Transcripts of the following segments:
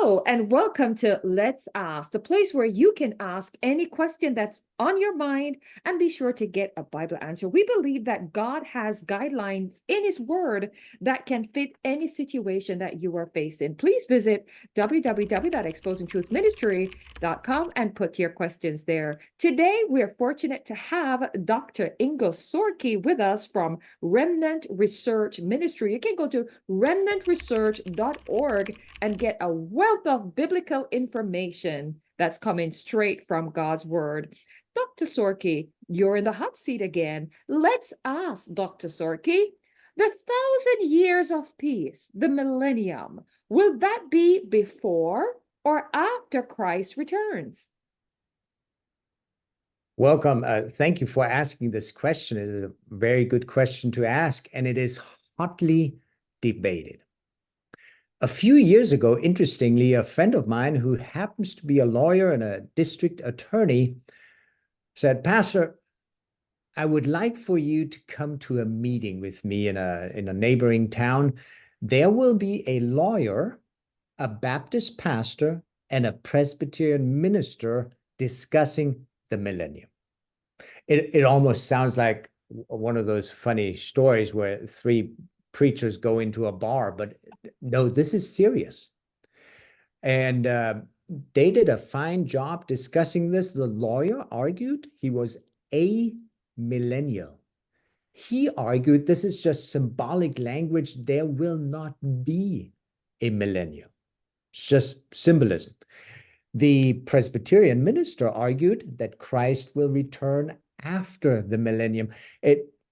Hello, and welcome to Let's Ask, the place where you can ask any question that's on your mind and be sure to get a Bible answer. We believe that God has guidelines in His Word that can fit any situation that you are facing. Please visit www.exposingtruthministry.com and put your questions there. Today, we're fortunate to have Dr. Ingo Sorke with us from Remnant Research Ministry. You can go to remnantresearch.org and get a wealth of biblical information that's coming straight from God's Word. Dr. Sorke, you're in the hot seat again. Let's ask Dr. Sorke, the 1,000 years of peace, the millennium, will that be before or after Christ returns? Welcome. Thank you for asking this question. It is a very good question to ask, and it is hotly debated. A few years ago, interestingly, a friend of mine who happens to be a lawyer and a district attorney said, "Pastor, I would like for you to come to a meeting with me in a neighboring town. There will be a lawyer, a Baptist pastor, and a Presbyterian minister discussing the millennium." It almost sounds like one of those funny stories where three preachers go into a bar, but no, this is serious. And they did a fine job discussing this. The lawyer argued he was amillennial. He argued this is just symbolic language. There will not be a millennium. It's just symbolism. The Presbyterian minister argued that Christ will return after the millennium.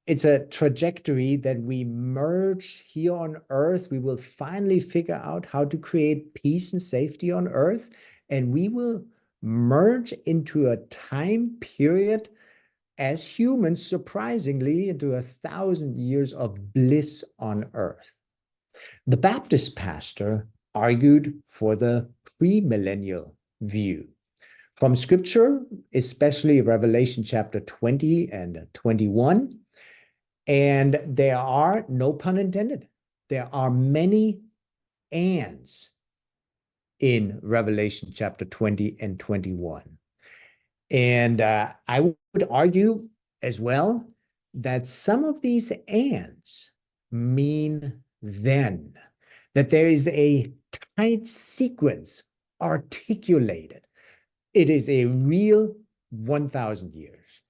It's a trajectory that we merge here on earth. We will finally figure out how to create peace and safety on earth, and we will merge into a time period as humans, surprisingly, into 1,000 years of bliss on earth. The Baptist pastor argued for the premillennial view. From Scripture, especially Revelation chapter 20 and 21, and there are, no pun intended, there are many ands in Revelation chapter 20 and 21. And I would argue as well that some of these ands mean then, that there is a tight sequence articulated. It is a real 1,000 years.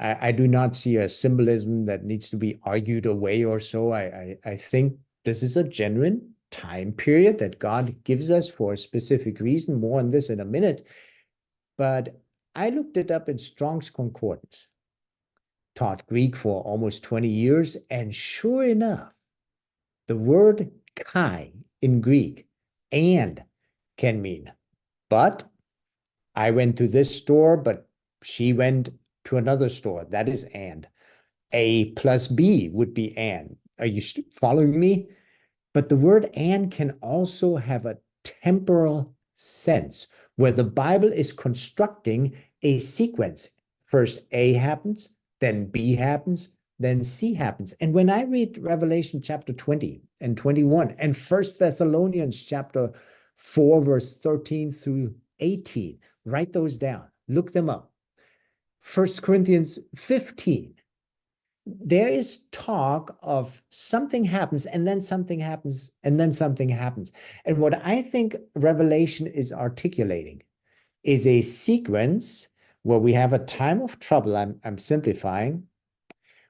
I do not see a symbolism that needs to be argued away or so. I think this is a genuine time period that God gives us for a specific reason. More on this in a minute. But I looked it up in Strong's Concordance, taught Greek for almost 20 years, and sure enough, the word kai in Greek, and, can mean but. I went to this store, but she went to another store. That is and. A plus B would be and. Are you following me? But the word and can also have a temporal sense, where the Bible is constructing a sequence. First A happens, then B happens, then C happens. And when I read Revelation chapter 20 and 21 and 1 Thessalonians chapter 4, verse 13 through 18, write those down, look them up. 1 Corinthians 15, there is talk of something happens and then something happens and then something happens. And what I think Revelation is articulating is a sequence where we have a time of trouble. I'm simplifying.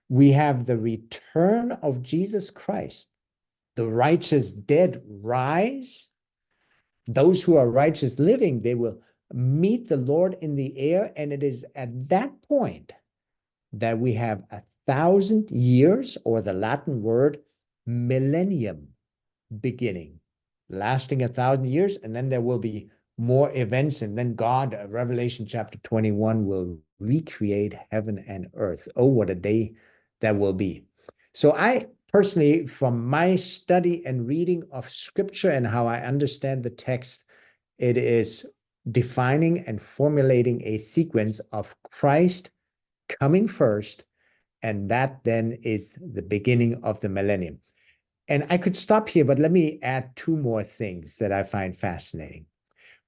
We have the return of Jesus Christ. The righteous dead rise. Those who are righteous living, they will meet the Lord in the air. And it is at that point that we have 1,000 years, or the Latin word millennium, beginning, lasting 1,000 years. And then there will be more events. And then God, Revelation chapter 21, will recreate heaven and earth. Oh, what a day that will be. So I personally, from my study and reading of Scripture and how I understand the text, it is defining and formulating a sequence of Christ coming first, and that then is the beginning of the millennium. And I could stop here, but let me add two more things that I find fascinating.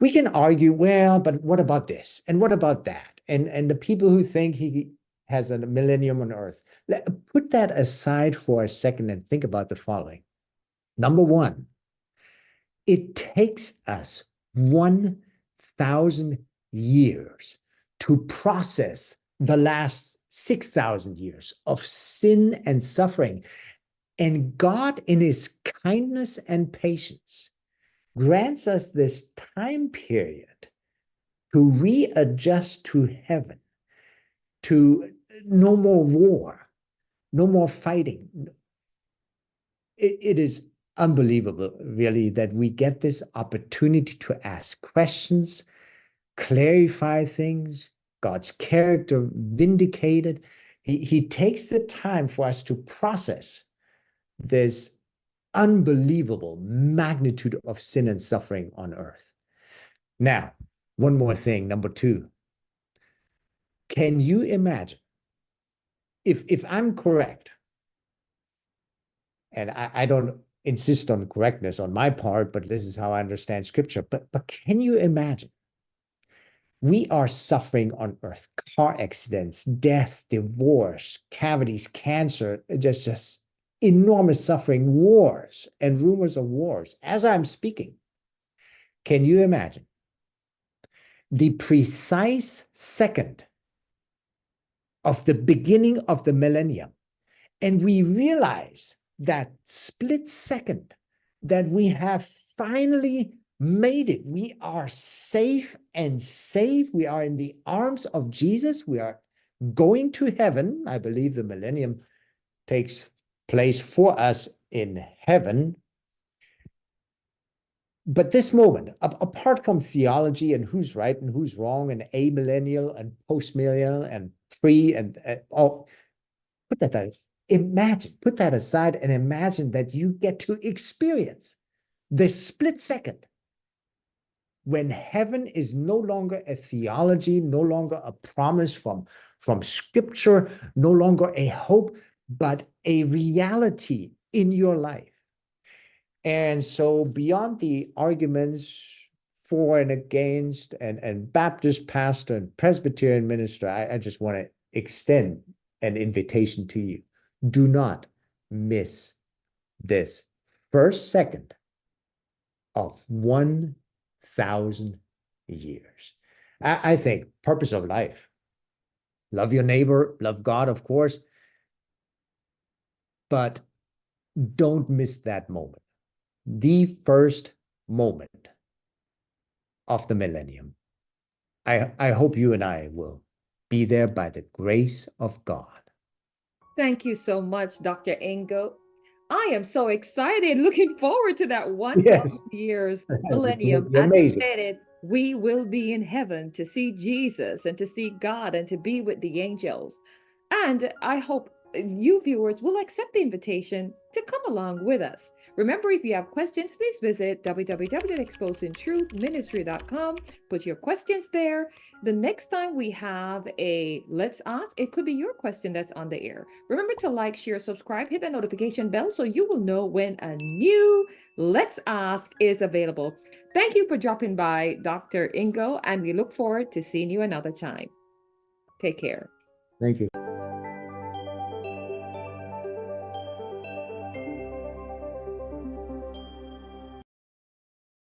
We can argue, well, but what about this? And what about that? And the people who think he has a millennium on earth, put that aside for a second and think about the following. Number one, it takes us 1,000 years to process the last 6,000 years of sin and suffering. And God, in his kindness and patience, grants us this time period to readjust to heaven, to no more war, no more fighting. It is unbelievable, really, that we get this opportunity to ask questions, clarify things, God's character vindicated. He takes the time for us to process this unbelievable magnitude of sin and suffering on earth. Now, one more thing, number two. Can you imagine if I'm correct, and I don't insist on correctness on my part, but this is how I understand scripture, but can you imagine? We are suffering on earth, car accidents, death, divorce, cavities, cancer, just enormous suffering, wars and rumors of wars as I'm speaking. Can you imagine the precise second of the beginning of the millennium? And we realize that split second that we have finally made it. We are safe and safe. We are in the arms of Jesus. We are going to heaven. I believe the millennium takes place for us in heaven. But this moment, apart from theology and who's right and who's wrong, and amillennial and postmillennial and pre and all, put that aside. Imagine, put that aside and imagine that you get to experience the split second when heaven is no longer a theology, no longer a promise from scripture, no longer a hope, but a reality in your life. And so beyond the arguments for and against and Baptist pastor and Presbyterian minister, I just want to extend an invitation to you. Do not miss this first second of 1,000 years. I think purpose of life. Love your neighbor, love God, of course, but don't miss that moment. The first moment of the millennium. I hope you and I will be there by the grace of God. Thank you so much, Dr. Ingo. I am so excited, looking forward to that 1,000 Yes. years millennium. Be As you amazing. stated, we will be in heaven to see Jesus and to see God and to be with the angels. And I hope you viewers will accept the invitation to come along with us. Remember, if you have questions, please visit www.exposingtruthministry.com. Put your questions there. The next time we have a Let's Ask, it could be your question that's on the air. Remember to like, share, subscribe, hit the notification bell so you will know when a new Let's Ask is available. Thank you for dropping by, Dr. Ingo, and we look forward to seeing you another time. Take care. Thank you.